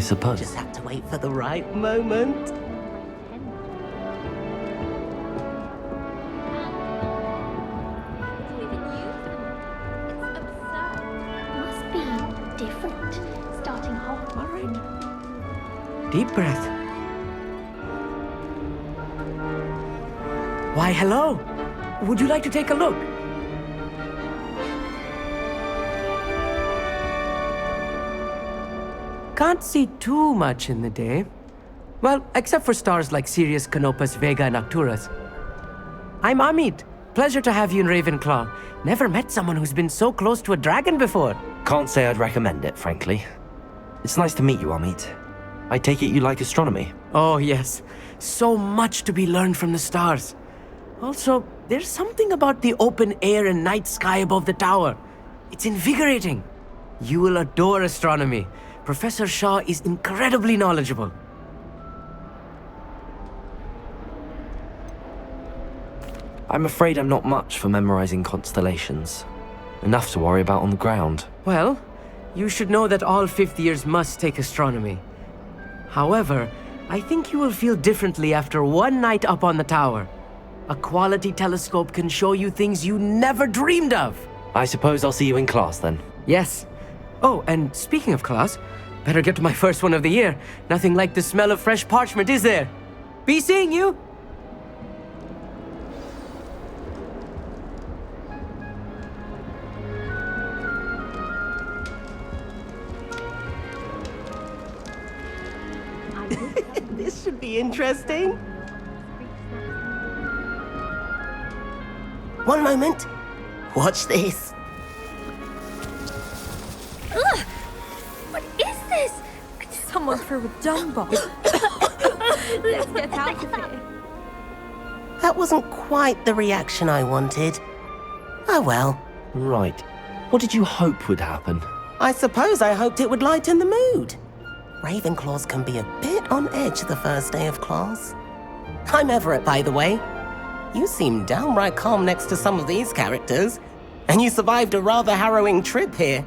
suppose. Just have to wait for the right moment. Must be different. Starting Hogwarts. All right. Deep breath. Why, hello. Would you like to take a look? Can't see too much in the day. Well, except for stars like Sirius, Canopus, Vega, and Arcturus. I'm Amit. Pleasure to have you in Ravenclaw. Never met someone who's been so close to a dragon before. Can't say I'd recommend it, frankly. It's nice to meet you, Amit. I take it you like astronomy. Oh, yes. So much to be learned from the stars. Also, there's something about the open air and night sky above the tower. It's invigorating. You will adore astronomy. Professor Shaw is incredibly knowledgeable. I'm afraid I'm not much for memorizing constellations. Enough to worry about on the ground. Well, you should know that all fifth years must take astronomy. However, I think you will feel differently after one night up on the tower. A quality telescope can show you things you never dreamed of. I suppose I'll see you in class then. Yes. Oh, and speaking of class, better get to my first one of the year. Nothing like the smell of fresh parchment, is there? Be seeing you! This should be interesting. One moment. Watch this. Ugh! What is this? Someone threw a dung bomb. Let's get out of here. That wasn't quite the reaction I wanted. Oh well. Right. What did you hope would happen? I suppose I hoped it would lighten the mood. Ravenclaws can be a bit on edge the first day of class. I'm Everett, by the way. You seem downright calm next to some of these characters, and you survived a rather harrowing trip here.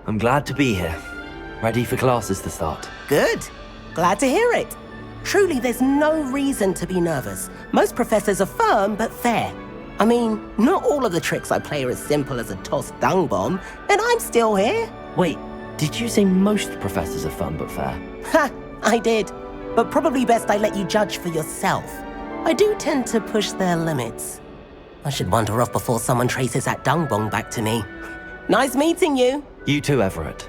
I'm glad to be here. Ready for classes to start. Good. Glad to hear it. Truly, there's no reason to be nervous. Most professors are firm but fair. I mean, not all of the tricks I play are as simple as a tossed dung bomb, and I'm still here. Wait, did you say most professors are fun but fair? Ha! I did. But probably best I let you judge for yourself. I do tend to push their limits. I should wander off before someone traces that dung bomb back to me. Nice meeting you. You too, Everett.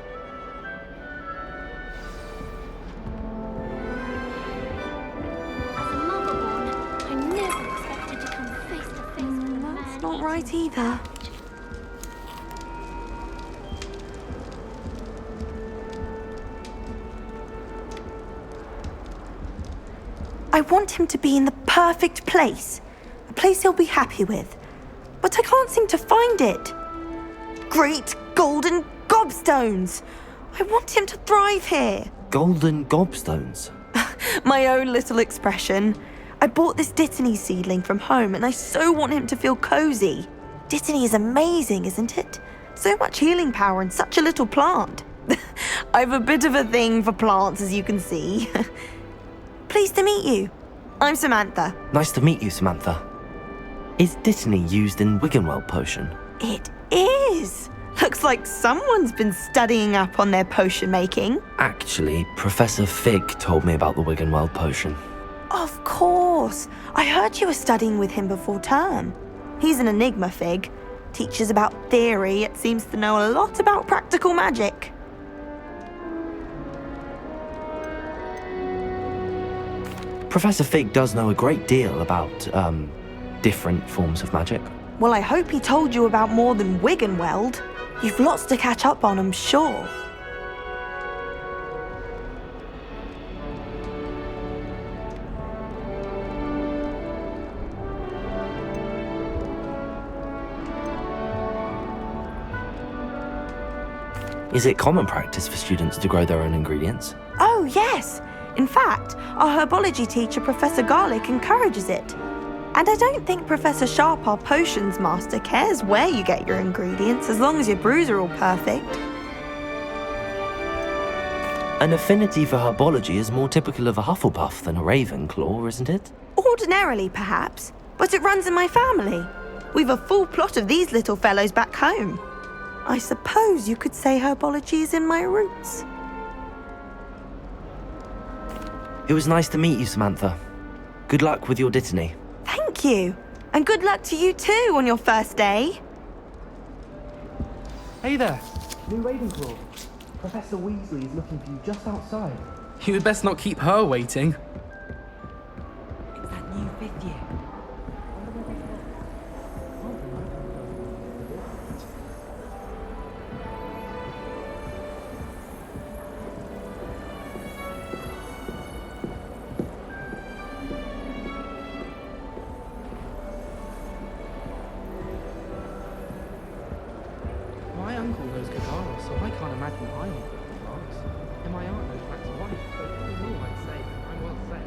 As a mother-born, I never expected to come face to face with a man. That's not right either. I want him to be in the perfect place. A place he'll be happy with. But I can't seem to find it. Great golden gobstones! I want him to thrive here. Golden gobstones. My own little expression. I bought this Dittany seedling from home and I so want him to feel cozy. Dittany is amazing, isn't it? So much healing power in such a little plant. I've a bit of a thing for plants, as you can see. Pleased to meet you. I'm Samantha. Nice to meet you, Samantha. Is Dittany used in Wiggenweld potion? It is. Looks like someone's been studying up on their potion making. Actually, Professor Fig told me about the Wiggenweld potion. Of course. I heard you were studying with him before term. He's an enigma, Fig. Teaches about theory, yet seems to know a lot about practical magic. Professor Fig does know a great deal about, different forms of magic. Well, I hope he told you about more than Wiggenweld. You've lots to catch up on, I'm sure. Is it common practice for students to grow their own ingredients? Oh, yes. In fact, our herbology teacher, Professor Garlick, encourages it. And I don't think Professor Sharp, our potions master, cares where you get your ingredients as long as your brews are all perfect. An affinity for herbology is more typical of a Hufflepuff than a Ravenclaw, isn't it? Ordinarily, perhaps, but it runs in my family. We've a full plot of these little fellows back home. I suppose you could say herbology is in my roots. It was nice to meet you, Samantha. Good luck with your dittany. Thank you. And good luck to you too on your first day. Hey there, new Ravenclaw. Professor Weasley is looking for you just outside. You had best not keep her waiting. It's that new fifth year. My uncle knows Katara, so I can't imagine I need class. And my aunt knows Black's wife, so all in all, I'd say I'm well set.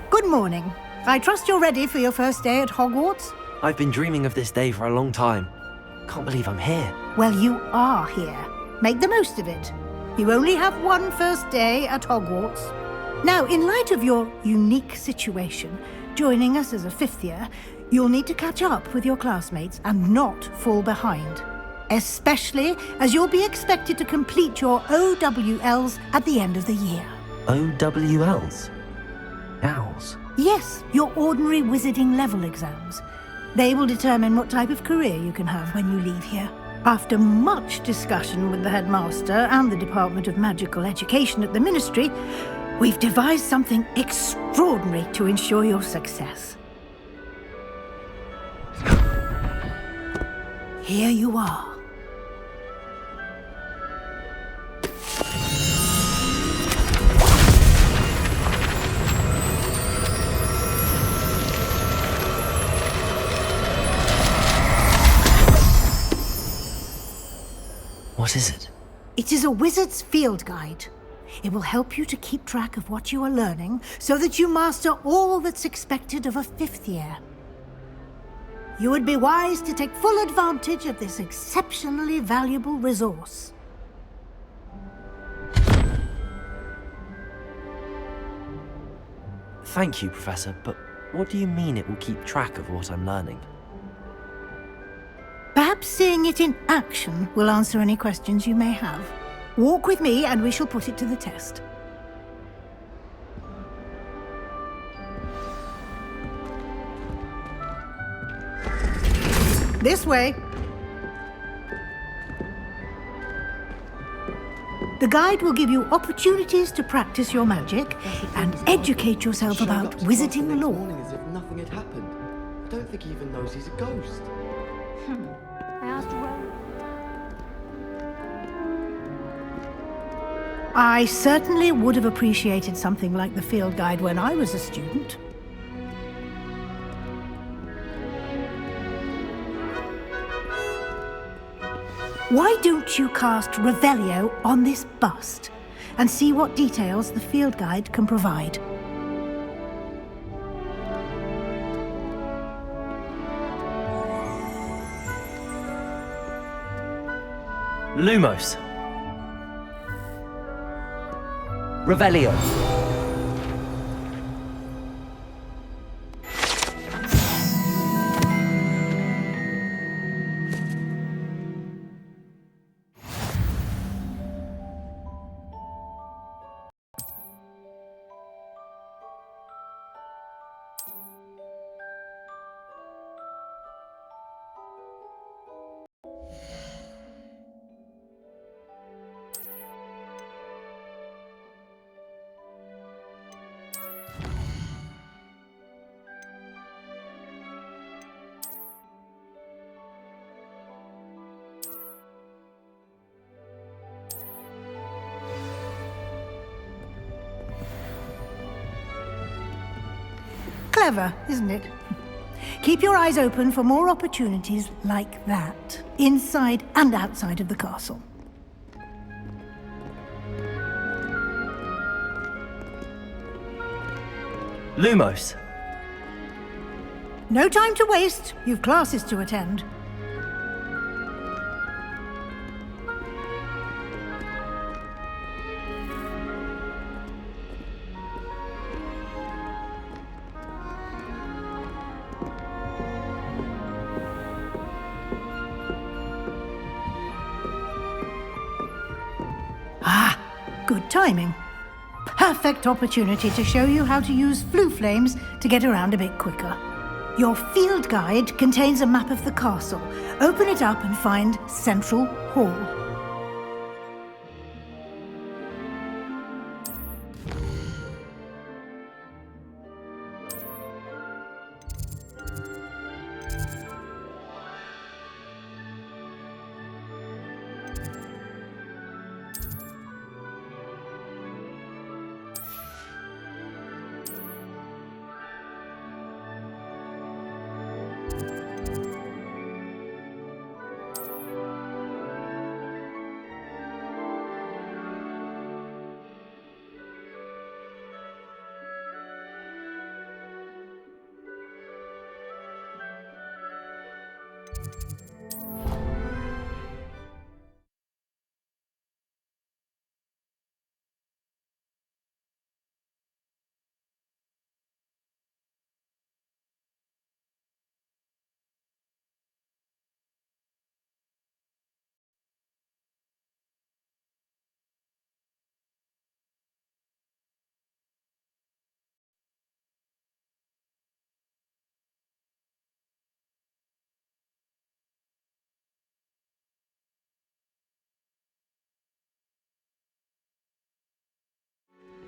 Good morning. I trust you're ready for your first day at Hogwarts? I've been dreaming of this day for a long time. Can't believe I'm here. Well, you are here. Make the most of it. You only have one first day at Hogwarts. Now, in light of your unique situation, joining us as a fifth year, you'll need to catch up with your classmates and not fall behind. Especially as you'll be expected to complete your OWLs at the end of the year. OWLs? Owls? Yes, your ordinary wizarding level exams. They will determine what type of career you can have when you leave here. After much discussion with the headmaster and the Department of Magical Education at the Ministry, we've devised something extraordinary to ensure your success. Here you are. What is it? It is a wizard's field guide. It will help you to keep track of what you are learning so that you master all that's expected of a fifth year. You would be wise to take full advantage of this exceptionally valuable resource. Thank you, Professor, but what do you mean it will keep track of what I'm learning? Perhaps seeing it in action will answer any questions you may have. Walk with me and we shall put it to the test. This way. The guide will give you opportunities to practice your magic and educate yourself about wizarding lore. As if nothing had happened. I don't think he even knows he's a ghost. I asked Rose. I certainly would have appreciated something like the field guide when I was a student. Why don't you cast Revelio on this bust and see what details the field guide can provide? Lumos. Revelio. clever, isn't it? Keep your eyes open for more opportunities like that, inside and outside of the castle. Lumos. No time to waste. You've classes to attend. Ah, good timing. Perfect opportunity to show you how to use flue flames to get around a bit quicker. Your field guide contains a map of the castle. Open it up and find Central Hall.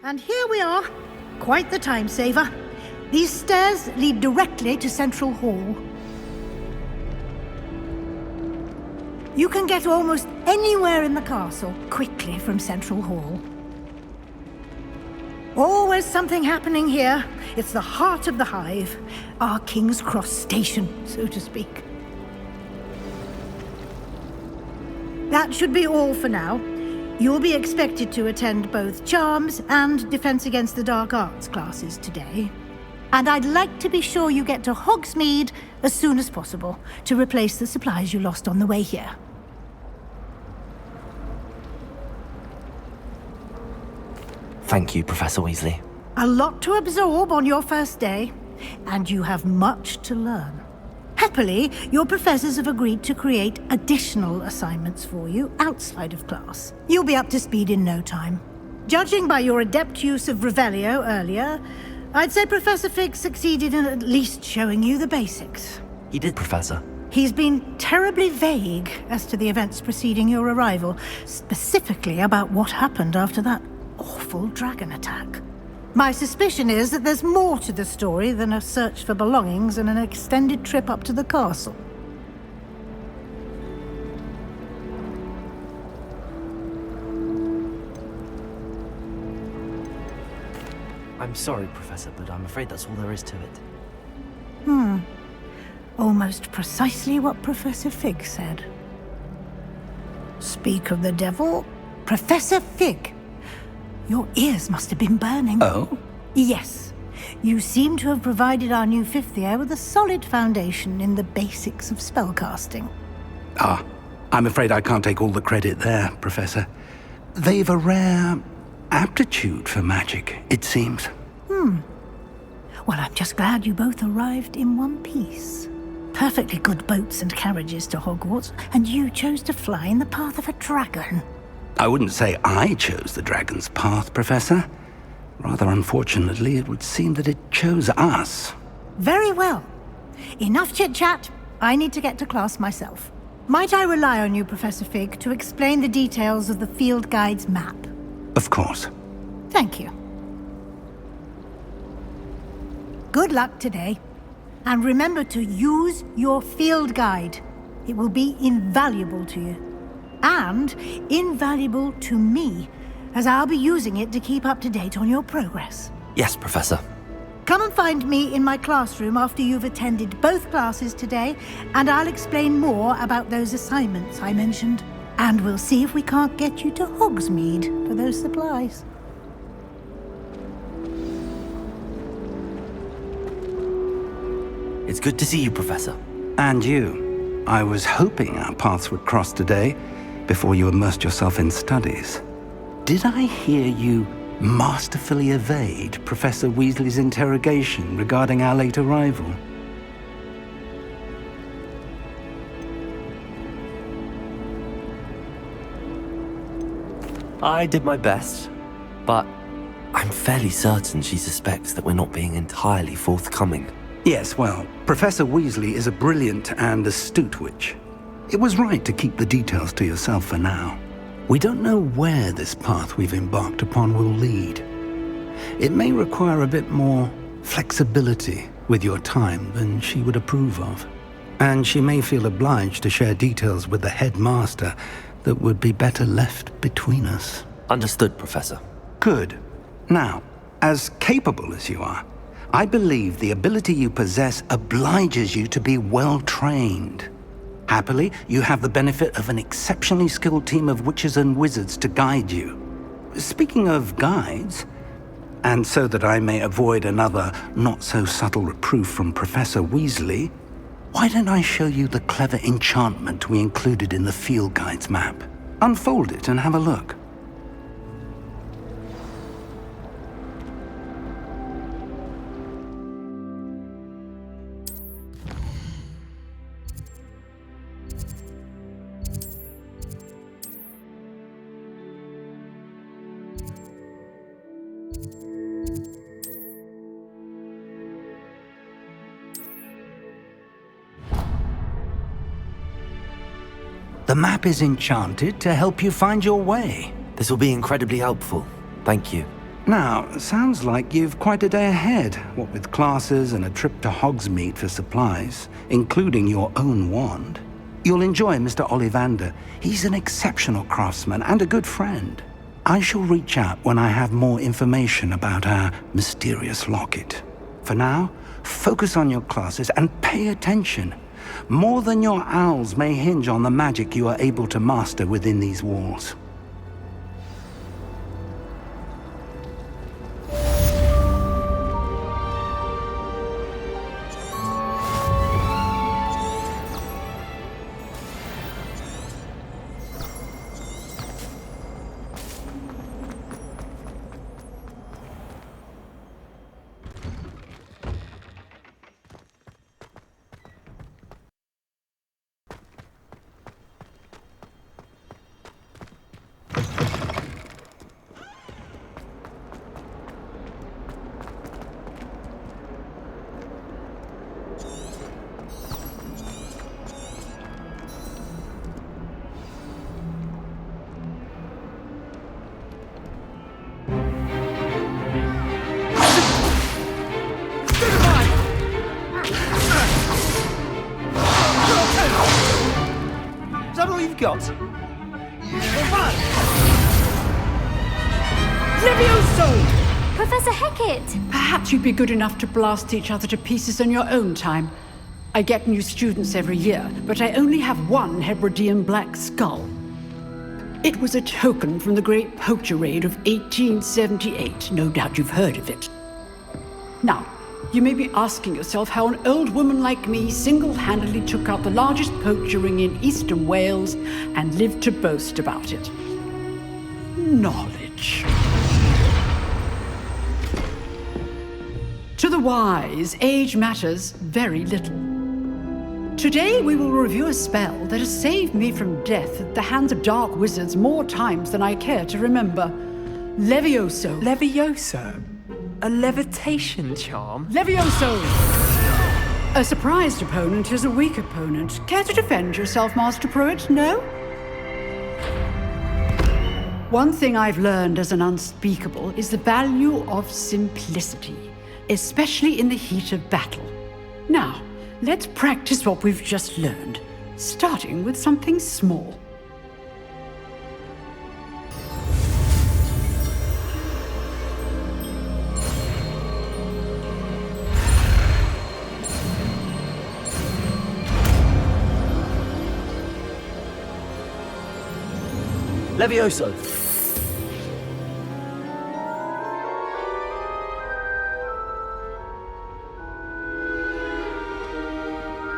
And here we are. Quite the time saver. These stairs lead directly to Central Hall. You can get almost anywhere in the castle quickly from Central Hall. Always something happening here. It's the heart of the hive. Our King's Cross station, so to speak. That should be all for now. You'll be expected to attend both Charms and Defense Against the Dark Arts classes today. And I'd like to be sure you get to Hogsmeade as soon as possible to replace the supplies you lost on the way here. Thank you, Professor Weasley. A lot to absorb on your first day, and you have much to learn. Happily, your professors have agreed to create additional assignments for you outside of class. You'll be up to speed in no time. Judging by your adept use of Revelio earlier, I'd say Professor Fig succeeded in at least showing you the basics. He did, Professor. He's been terribly vague as to the events preceding your arrival, specifically about what happened after that awful dragon attack. My suspicion is that there's more to the story than a search for belongings and an extended trip up to the castle. I'm sorry, Professor, but I'm afraid that's all there is to it. Almost precisely what Professor Fig said. Speak of the devil, Professor Fig. Your ears must have been burning. Oh? Yes. You seem to have provided our new fifth year with a solid foundation in the basics of spellcasting. Ah, I'm afraid I can't take all the credit there, Professor. They've a rare aptitude for magic, it seems. Well, I'm just glad you both arrived in one piece. Perfectly good boats and carriages to Hogwarts, and you chose to fly in the path of a dragon. I wouldn't say I chose the dragon's path, Professor. Rather unfortunately, it would seem that it chose us. Very well. Enough chit-chat. I need to get to class myself. Might I rely on you, Professor Fig, to explain the details of the field guide's map? Of course. Thank you. Good luck today. And remember to use your field guide. It will be invaluable to you. And invaluable to me, as I'll be using it to keep up to date on your progress. Yes, Professor. Come and find me in my classroom after you've attended both classes today, and I'll explain more about those assignments I mentioned. And we'll see if we can't get you to Hogsmeade for those supplies. It's good to see you, Professor. And you. I was hoping our paths would cross today before you immersed yourself in studies. Did I hear you masterfully evade Professor Weasley's interrogation regarding our late arrival? I did my best, but I'm fairly certain she suspects that we're not being entirely forthcoming. Yes, well, Professor Weasley is a brilliant and astute witch. It was right to keep the details to yourself for now. We don't know where this path we've embarked upon will lead. It may require a bit more flexibility with your time than she would approve of. And she may feel obliged to share details with the headmaster that would be better left between us. Understood, Professor. Good. Now, as capable as you are, I believe the ability you possess obliges you to be well-trained. Happily, you have the benefit of an exceptionally skilled team of witches and wizards to guide you. Speaking of guides, and so that I may avoid another not-so-subtle reproof from Professor Weasley, why don't I show you the clever enchantment we included in the field guide's map? Unfold it and have a look. The map is enchanted to help you find your way. This will be incredibly helpful. Thank you. Now, sounds like you've quite a day ahead, what with classes and a trip to Hogsmeade for supplies, including your own wand. You'll enjoy Mr. Ollivander. He's an exceptional craftsman and a good friend. I shall reach out when I have more information about our mysterious locket. For now, focus on your classes and pay attention. More than your owls may hinge on the magic you are able to master within these walls. Got? Levioso! Professor Hecat! Perhaps you'd be good enough to blast each other to pieces on your own time. I get new students every year, but I only have one Hebridean black skull. It was a token from the Great Poacher Raid of 1878. No doubt you've heard of it. Now, you may be asking yourself how an old woman like me single-handedly took out the largest poacher ring in eastern Wales and lived to boast about it. Knowledge. To the wise, age matters very little. Today we will review a spell that has saved me from death at the hands of dark wizards more times than I care to remember. Levioso. Levioso? A levitation charm? Levioso! A surprised opponent is a weak opponent. Care to defend yourself, Master Pruitt? No? One thing I've learned as an unspeakable is the value of simplicity, especially in the heat of battle. Now, let's practice what we've just learned, starting with something small. Levioso!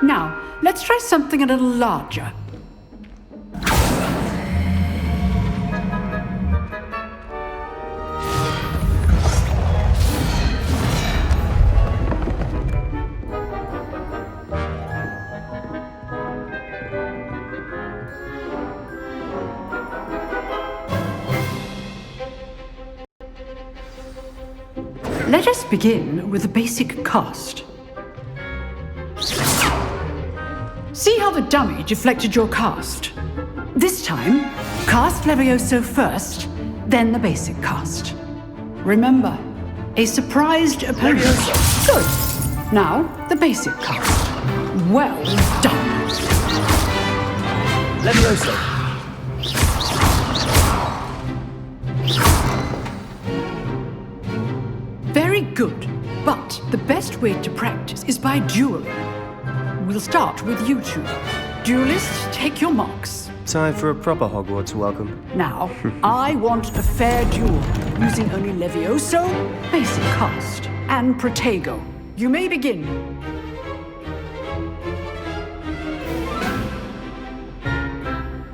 Now, let's try something a little larger. Let us begin with the basic cast. See how the dummy deflected your cast? This time, cast Levioso first, then the basic cast. Remember, a surprised opponent. Good. Now, the basic cast. Well done. Levioso! Very good, but the best way to practice is by dueling. We'll start with you two. Duelists, take your marks. Time for a proper Hogwarts welcome. Now, I want a fair duel, using only Levioso, basic cast, and Protego. You may begin.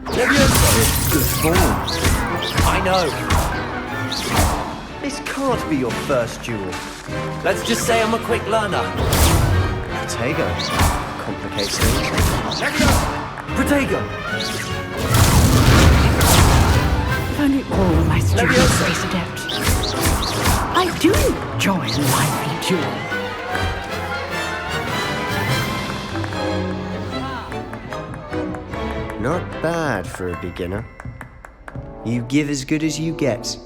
Levioso! Good form. I know! This can't be your first duel. Let's just say I'm a quick learner. Protego. Complicates things. Protego! If only all my students were space adept. I do enjoy a lively duel. Not bad for a beginner. You give as good as you get.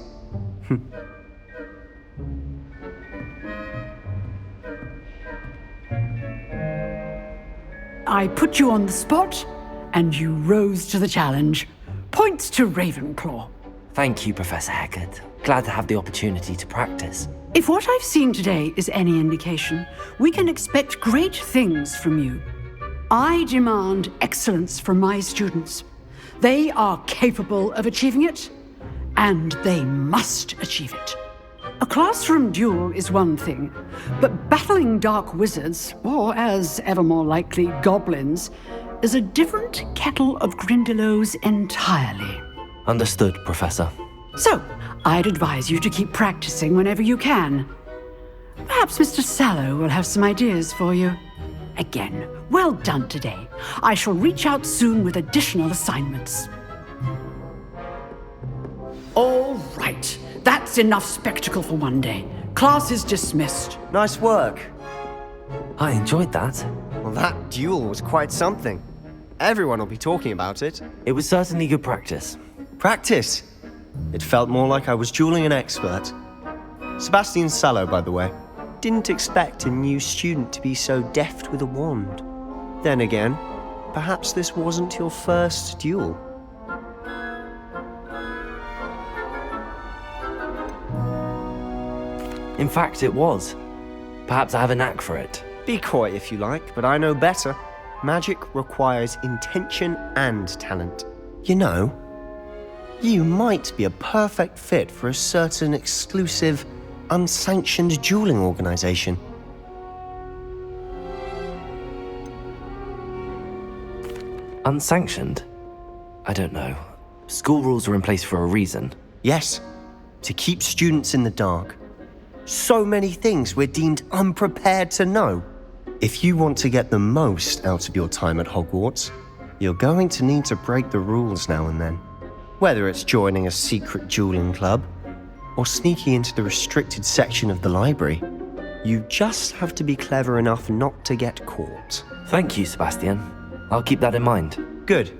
I put you on the spot, and you rose to the challenge. Points to Ravenclaw. Thank you, Professor Hecat. Glad to have the opportunity to practice. If what I've seen today is any indication, we can expect great things from you. I demand excellence from my students. They are capable of achieving it, and they must achieve it. A classroom duel is one thing, but battling dark wizards, or as ever more likely, goblins, is a different kettle of Grindylows entirely. Understood, Professor. So, I'd advise you to keep practicing whenever you can. Perhaps Mr. Sallow will have some ideas for you. Again, well done today. I shall reach out soon with additional assignments. All right. That's enough spectacle for one day. Class is dismissed. Nice work. I enjoyed that. Well, that duel was quite something. Everyone will be talking about it. It was certainly good practice. Practice? It felt more like I was dueling an expert. Sebastian Sallow, by the way. Didn't expect a new student to be so deft with a wand. Then again, perhaps this wasn't your first duel. In fact, it was. Perhaps I have a knack for it. Be coy if you like, but I know better. Magic requires intention and talent. You know, you might be a perfect fit for a certain exclusive, unsanctioned dueling organization. Unsanctioned? I don't know. School rules are in place for a reason. Yes, to keep students in the dark. So many things we're deemed unprepared to know. If you want to get the most out of your time at Hogwarts, you're going to need to break the rules now and then. Whether it's joining a secret dueling club or sneaking into the restricted section of the library, you just have to be clever enough not to get caught. Thank you, Sebastian. I'll keep that in mind. Good.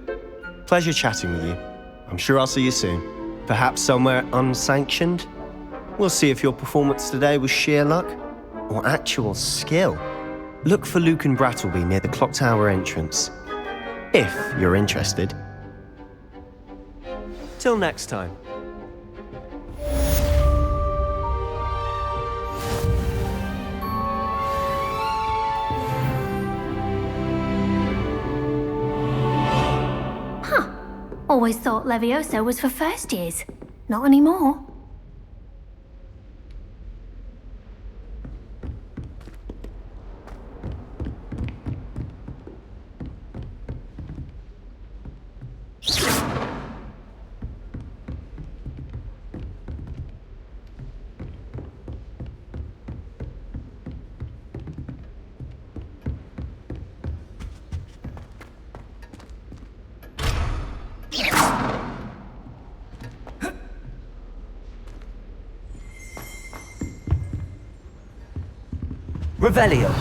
Pleasure chatting with you. I'm sure I'll see you soon. Perhaps somewhere unsanctioned? We'll see if your performance today was sheer luck or actual skill. Look for Luke and Brattleby near the clock tower entrance, if you're interested. Till next time. Always thought Levioso was for first years. Not anymore. Revelio.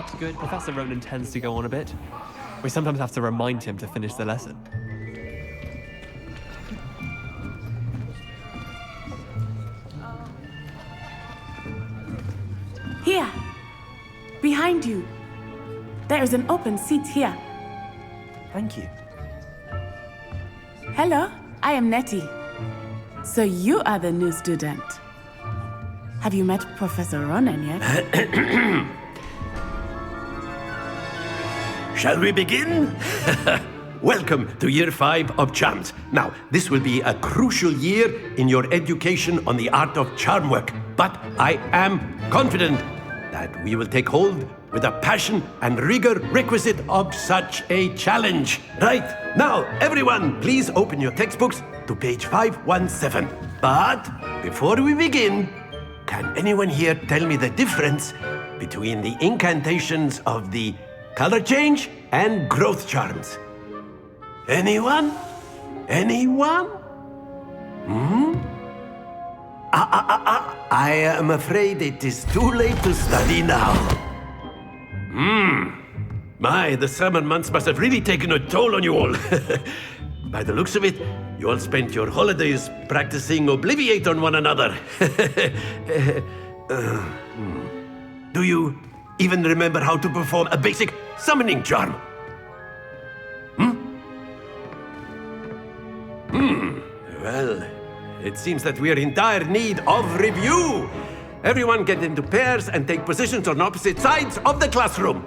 It's good. Professor Ronan tends to go on a bit. We sometimes have to remind him to finish the lesson. Here! Behind you! There is an open seat here. Thank you. Hello, I am Nettie. So you are the new student. Have you met Professor Ronan yet? Shall we begin? Welcome to Year 5 of Charms. Now, this will be a crucial year in your education on the art of charm work, but I am confident that we will take hold with the passion and rigor requisite of such a challenge. Right, now, everyone, please open your textbooks to page 517. But before we begin, can anyone here tell me the difference between the incantations of the color change and growth charms? Anyone? Anyone? I am afraid it is too late to study now. My, the summer months must have really taken a toll on you all. By the looks of it, you all spent your holidays practicing Obliviate on one another. Do you even remember how to perform a basic summoning charm? Well, it seems that we are in dire need of review. Everyone get into pairs and take positions on opposite sides of the classroom.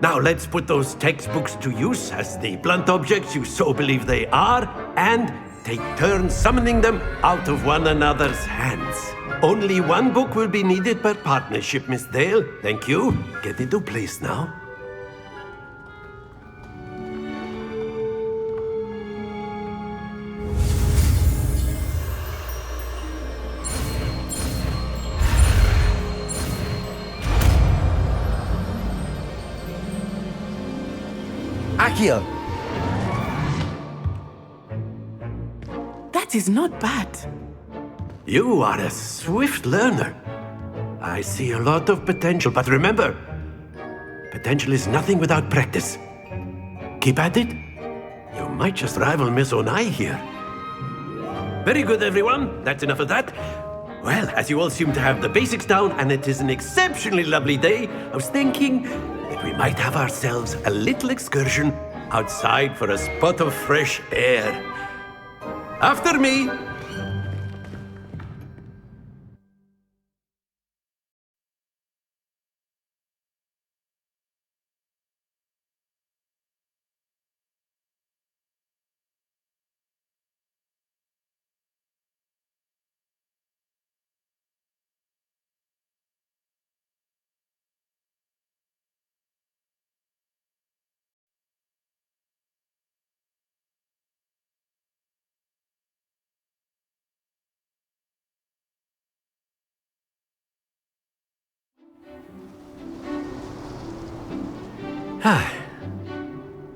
Now let's put those textbooks to use as the blunt objects you so believe they are, and take turns summoning them out of one another's hands. Only one book will be needed per partnership, Miss Dale. Thank you. Get into place now. Accio! That is not bad. You are a swift learner. I see a lot of potential, but remember, potential is nothing without practice. Keep at it. You might just rival Miss Onai here. Very good, everyone. That's enough of that. Well, as you all seem to have the basics down, and it is an exceptionally lovely day, I was thinking that we might have ourselves a little excursion outside for a spot of fresh air. After me!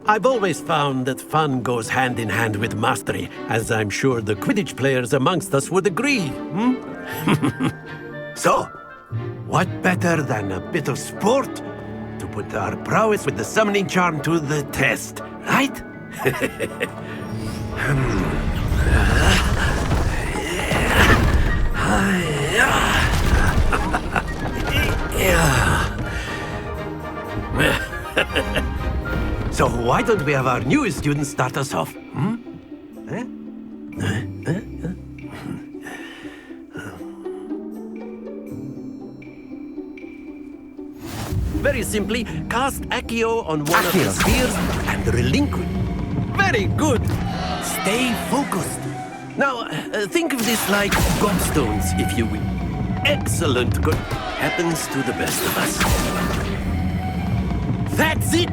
I've always found that fun goes hand in hand with mastery, as I'm sure the Quidditch players amongst us would agree. So, what better than a bit of sport to put our prowess with the summoning charm to the test, right? So why don't we have our newest student start us off? Very simply, cast Accio on one of the spheres and relinquish. Very good. Stay focused. Now, think of this like gobstones, if you will. Excellent. Good. Happens to the best of us. That's it.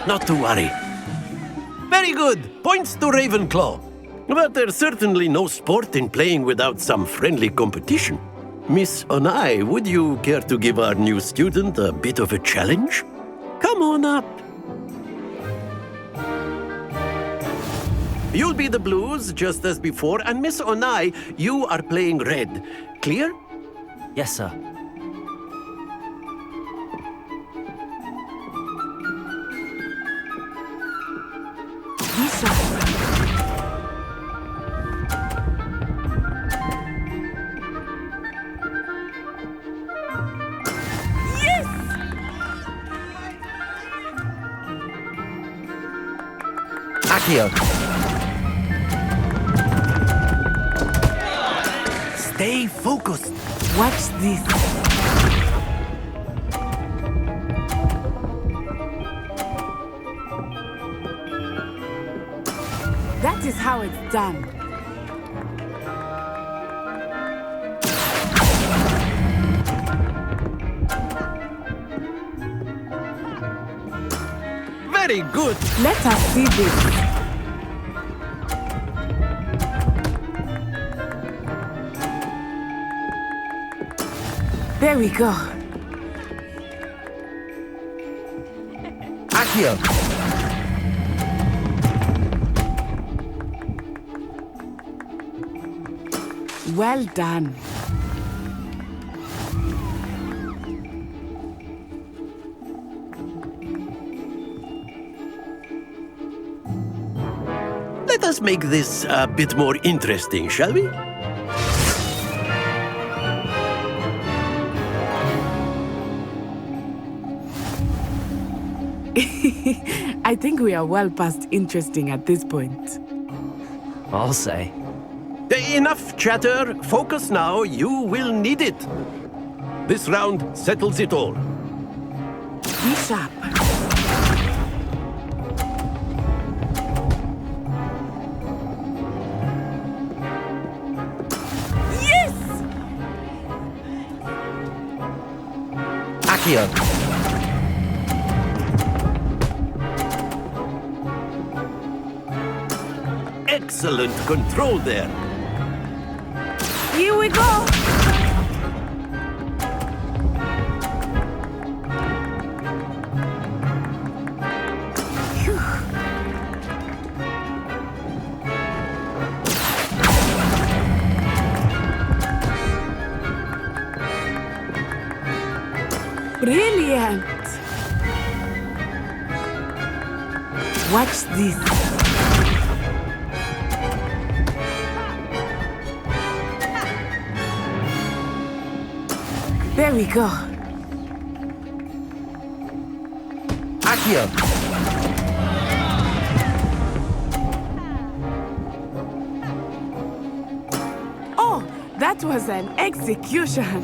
Not to worry. Very good. Points to Ravenclaw. But there's certainly no sport in playing without some friendly competition. Miss Onai, would you care to give our new student a bit of a challenge? Come on up. You'll be the blues, just as before, and Miss Onai, you are playing red. Clear? Yes, sir. Lisa. Accio. Stay focused. Watch this. That is how it's done. Very good. Let us see this. There we go. Accio. Well done. Let us make this a bit more interesting, shall we? I think we are well past interesting at this point. I'll say. Enough chatter. Focus now. You will need it. This round settles it all. Be sharp. Yes! Accio. Excellent control there. Here we go. Brilliant. Watch this. There we go. Accio. Oh, that was an execution.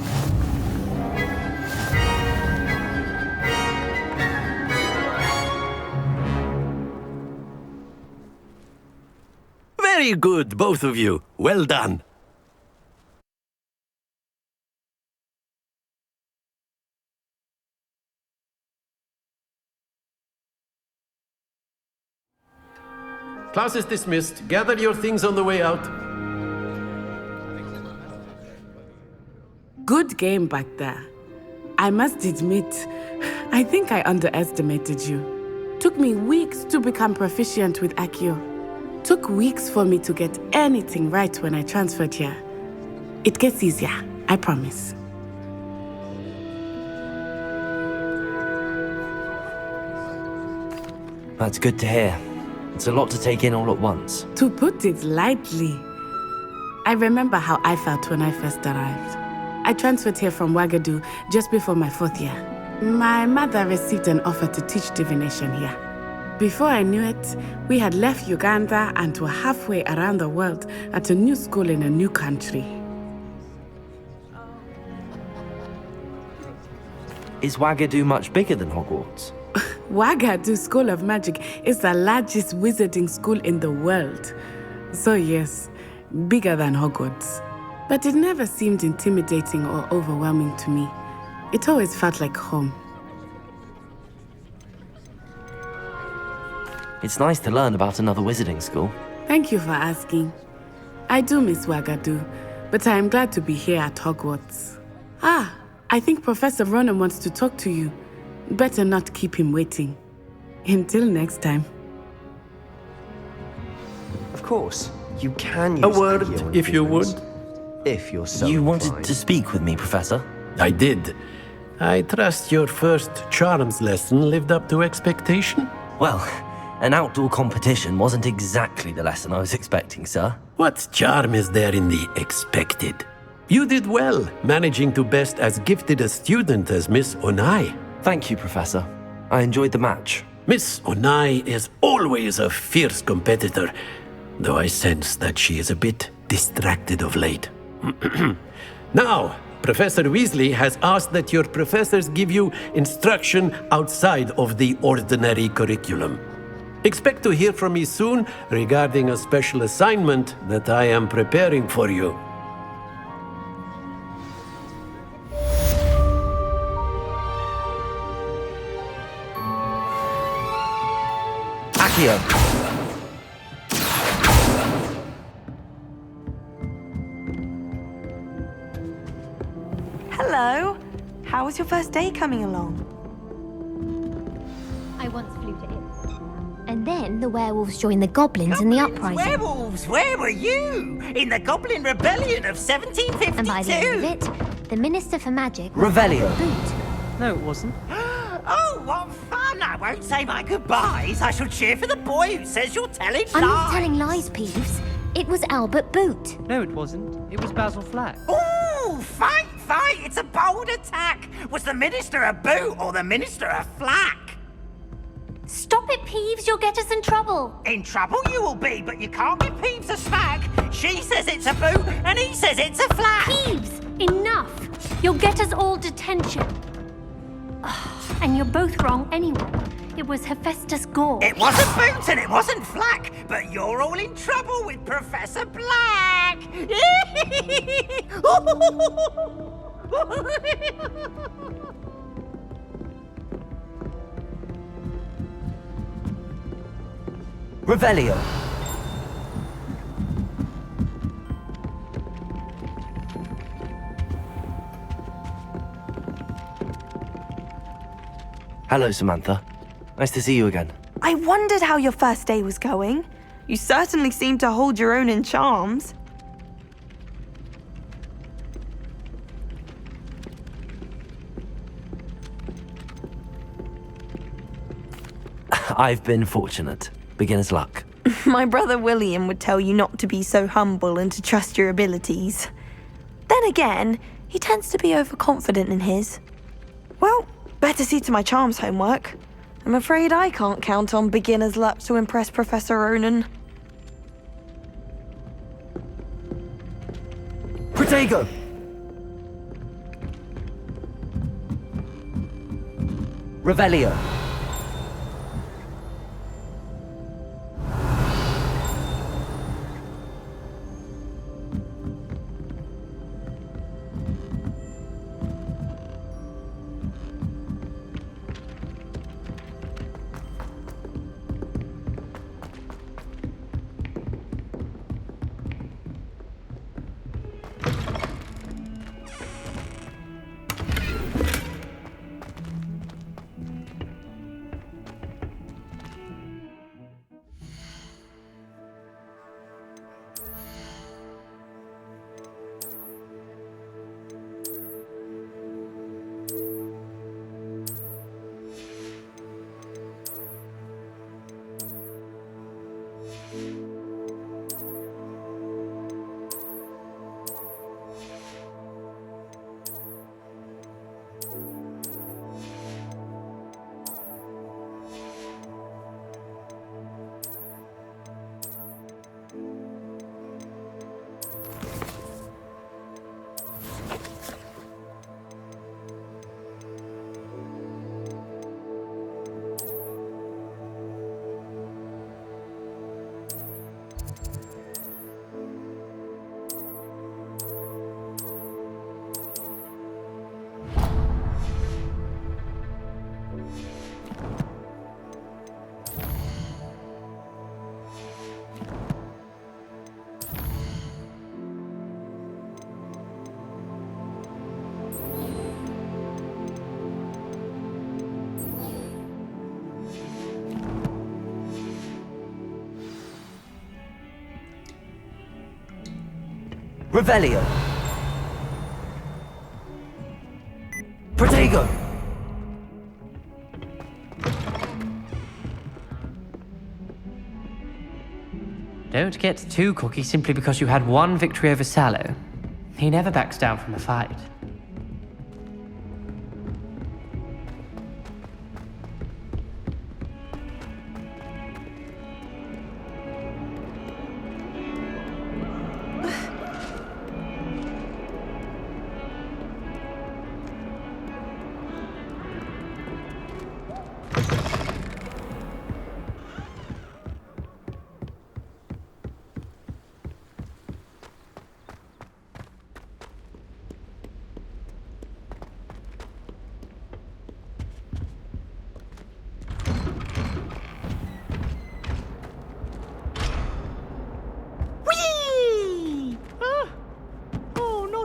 Very good, both of you. Well done. Class is dismissed. Gather your things on the way out. Good game back there. I must admit, I think I underestimated you. Took me weeks to become proficient with Accio. Took weeks for me to get anything right when I transferred here. It gets easier, I promise. That's good to hear. It's a lot to take in all at once. To put it lightly, I remember how I felt when I first arrived. I transferred here from Ouagadougou just before my 4th year. My mother received an offer to teach divination here. Before I knew it, we had left Uganda and were halfway around the world at a new school in a new country. Is Ouagadougou much bigger than Hogwarts? Ouagadougou School of Magic is the largest wizarding school in the world. So yes, bigger than Hogwarts. But it never seemed intimidating or overwhelming to me. It always felt like home. It's nice to learn about another wizarding school. Thank you for asking. I do miss Ouagadougou, but I am glad to be here at Hogwarts. Ah, I think Professor Ronan wants to talk to you. Better not keep him waiting. Until next time. Of course, you can use A word, Accio on if you humans, would. If you're so You wanted inclined. to speak with me, Professor? I did. I trust your first charms lesson lived up to expectation? Well, an outdoor competition wasn't exactly the lesson I was expecting, sir. What charm is there in the expected? You did well, managing to best as gifted a student as Miss Onai. Thank you, Professor. I enjoyed the match. Miss Onai is always a fierce competitor, though I sense that she is a bit distracted of late. Now, Professor Weasley has asked that your professors give you instruction outside of the ordinary curriculum. Expect to hear from me soon regarding a special assignment that I am preparing for you. Accio! Hello. How was your first day coming along? I once flew to it. And then the werewolves joined the goblins in the uprising. Werewolves, where were you? In the Goblin Rebellion of 1752? And by the end of it, the Minister for Magic... Revelio. Boot. No, it wasn't. Oh, what fun! I won't say my goodbyes. I shall cheer for the boy who says you're telling lies. I'm not telling lies, Peeves. It was Albert Boot. No, it wasn't. It was Basil Flack. Ooh, fight! It's a bold attack. Was the Minister a boot or the Minister a flack? Stop it, Peeves. You'll get us in trouble. In trouble you will be, but you can't give Peeves a smack. She says it's a boot and he says it's a flack. Peeves, enough. You'll get us all detention. And you're both wrong anyway. It was Hephaestus Gore. It wasn't boot and it wasn't flack, but you're all in trouble with Professor Black. Revelio. Hello, Samantha. Nice to see you again. I wondered how your first day was going. You certainly seem to hold your own in charms. I've been fortunate. Beginner's luck. My brother William would tell you not to be so humble and to trust your abilities. Then again, he tends to be overconfident in his. Well, better see to my charms homework. I'm afraid I can't count on beginner's luck to impress Professor Ronan. Protego! Revelio. Revelio. Protego. Don't get too cocky simply because you had one victory over Sallow. He never backs down from a fight.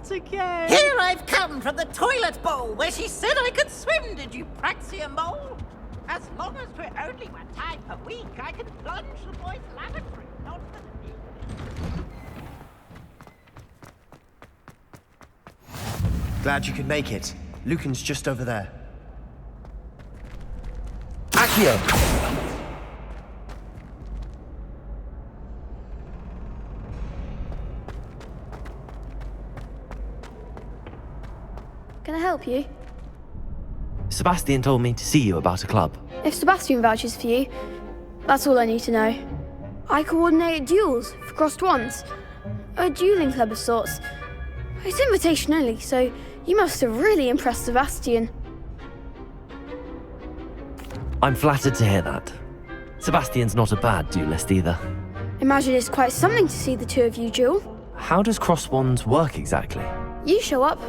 Again. Here I've come from the toilet bowl where she said I could swim, did you praxia mole? As long as we're only one time per week, I can plunge the boys' lavatory, not for the meat. Glad you could make it. Lucan's just over there. Accio! Can I help you? Sebastian told me to see you about a club. If Sebastian vouches for you, that's all I need to know. I coordinate duels for crossed wands. A dueling club of sorts. It's invitation only, so you must have really impressed Sebastian. I'm flattered to hear that. Sebastian's not a bad duelist either. Imagine it's quite something to see the two of you duel. How does cross wands work exactly? You show up,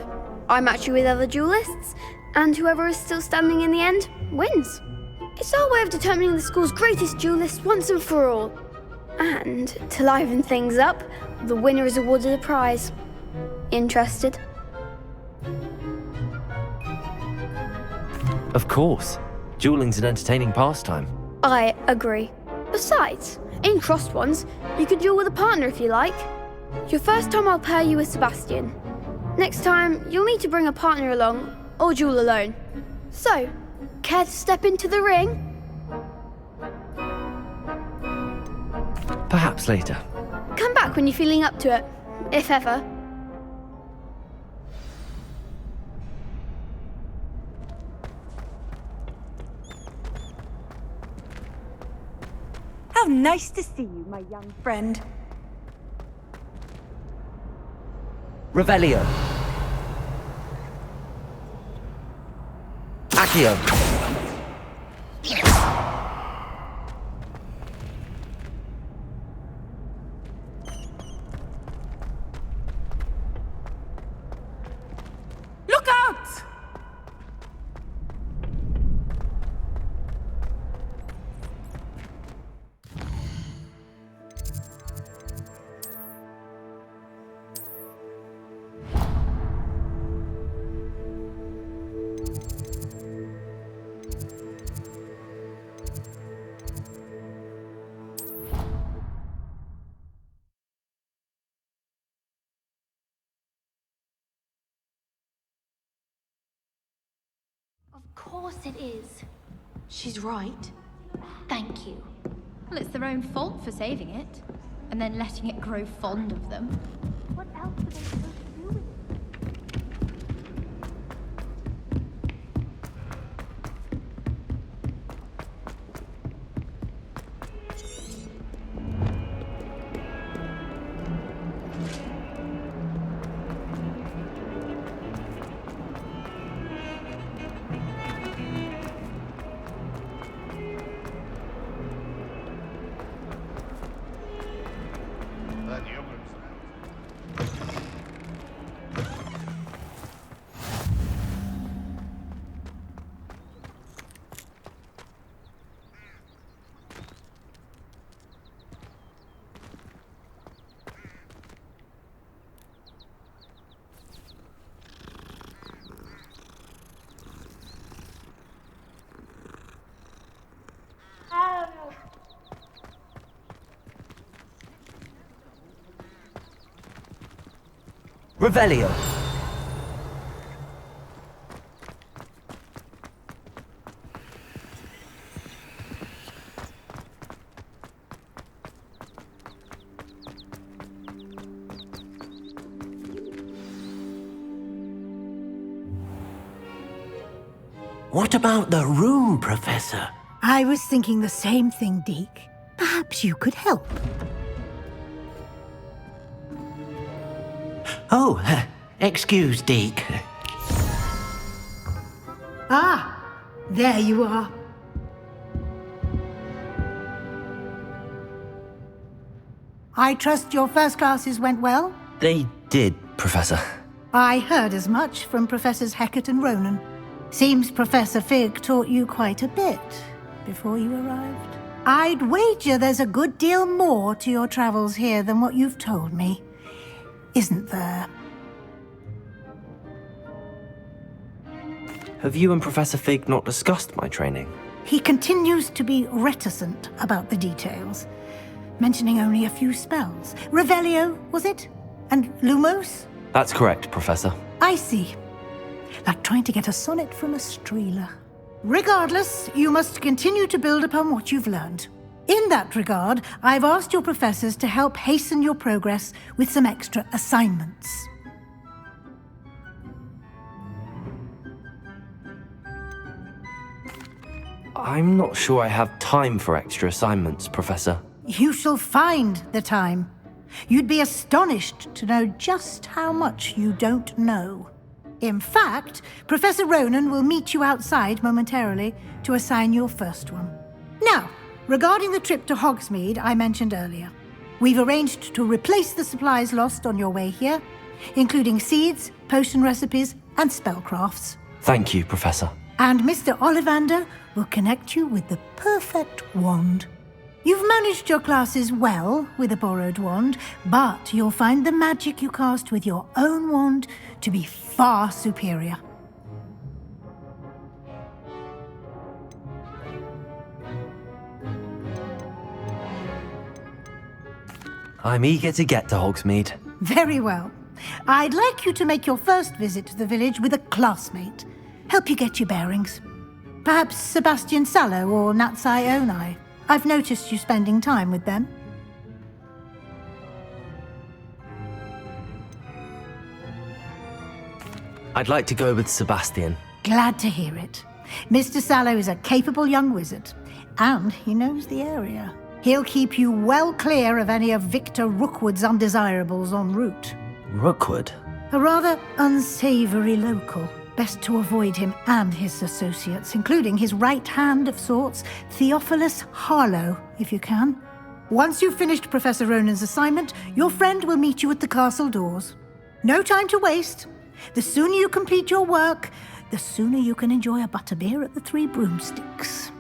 I match you with other duelists, and whoever is still standing in the end wins. It's our way of determining the school's greatest duelist once and for all. And to liven things up, the winner is awarded a prize. Interested? Of course. Dueling's an entertaining pastime. I agree. Besides, in crossed ones, you can duel with a partner if you like. Your first time I'll pair you with Sebastian. Next time, you'll need to bring a partner along, or duel alone. So, care to step into the ring? Perhaps later. Come back when you're feeling up to it, if ever. How nice to see you, my young friend. Revelio. Accio. Look out! Of course it is. She's right. Thank you. Well, it's their own fault for saving it, and then letting it grow fond of them. What else are they supposed to do with it? Revelio. What about the room, Professor? I was thinking the same thing, Deke. Perhaps you could help. Oh, excuse, Deke. Ah, there you are. I trust your first classes went well? They did, Professor. I heard as much from Professors Hecat and Ronan. Seems Professor Fig taught you quite a bit before you arrived. I'd wager there's a good deal more to your travels here than what you've told me, isn't there? Have you and Professor Fig not discussed my training? He continues to be reticent about the details, mentioning only a few spells. Revelio, was it? And Lumos? That's correct, Professor. I see. Like trying to get a sonnet from a streeler. Regardless, you must continue to build upon what you've learned. In that regard, I've asked your professors to help hasten your progress with some extra assignments. I'm not sure I have time for extra assignments, Professor. You shall find the time. You'd be astonished to know just how much you don't know. In fact, Professor Ronan will meet you outside momentarily to assign your first one. Now, regarding the trip to Hogsmeade I mentioned earlier, we've arranged to replace the supplies lost on your way here, including seeds, potion recipes, and spellcrafts. Thank you, Professor. And Mr. Ollivander will connect you with the perfect wand. You've managed your classes well with a borrowed wand, but you'll find the magic you cast with your own wand to be far superior. I'm eager to get to Hogsmeade. Very well. I'd like you to make your first visit to the village with a classmate. Help you get your bearings. Perhaps Sebastian Sallow or Natsai Onai. I've noticed you spending time with them. I'd like to go with Sebastian. Glad to hear it. Mr. Sallow is a capable young wizard, and he knows the area. He'll keep you well clear of any of Victor Rookwood's undesirables en route. Rookwood? A rather unsavory local. Best to avoid him and his associates, including his right hand of sorts, Theophilus Harlow, if you can. Once you've finished Professor Ronan's assignment, your friend will meet you at the castle doors. No time to waste. The sooner you complete your work, the sooner you can enjoy a butterbeer at the Three Broomsticks.